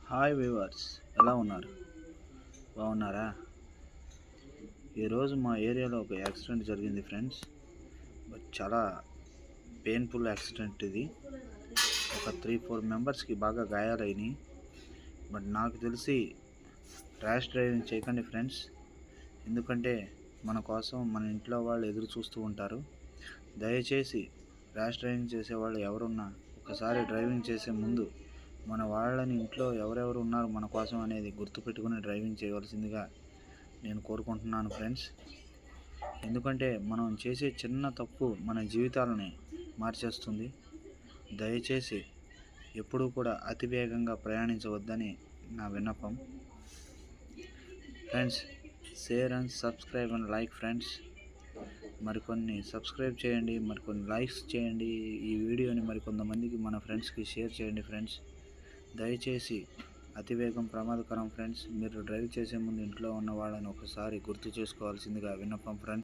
Hi viewers, ఎలా ఉన్నారు? బాగున్నారా? ఈరోజు మా ఏరియాలో ఒక యాక్సిడెంట్ జరిగింది ఫ్రెండ్స్. చాలా పెయిన్ఫుల్ యాక్సిడెంట్ ఇది. ఒక 3-4 మెంబర్స్కి బాగా గాయాలైనవి. బట్ నాకు తెలిసి ర్యాష్ డ్రైవింగ్ చేయకండి ఫ్రెండ్స్. ఎందుకంటే మన కోసం మన ఇంట్లో వాళ్ళు ఎదురు చూస్తూ ఉంటారు. దయచేసి ర్యాష్ డ్రైవింగ్ చేసేవాళ్ళు ఎవరున్నా ఒకసారి డ్రైవింగ్ చేసే ముందు మన వాళ్ళని ఇంట్లో ఎవరెవరు ఉన్నారు మన కోసం అనేది గుర్తుపెట్టుకుని డ్రైవింగ్ చేయవలసిందిగా నేను కోరుకుంటున్నాను ఫ్రెండ్స్. ఎందుకంటే మనం చేసే చిన్న తప్పు మన జీవితాలని మార్చేస్తుంది. దయచేసి ఎప్పుడూ కూడా అతి వేగంగా ప్రయాణించవద్దని నా విన్నపం friends. Share and subscribe and like friends. మరికొన్ని సబ్స్క్రైబ్ చేయండి, మరికొన్ని లైక్స్ చేయండి. ఈ వీడియోని మరికొంతమందికి మన ఫ్రెండ్స్కి షేర్ చేయండి ఫ్రెండ్స్. దయచేసి అతివేగం ప్రమాదకరం ఫ్రెండ్స్. మీరు డ్రైవ్ చేసే ముందు ఇంట్లో ఉన్న వాళ్ళని ఒకసారి గుర్తు చేసుకోవాల్సిందిగా విన్నపం ఫ్రెండ్స్.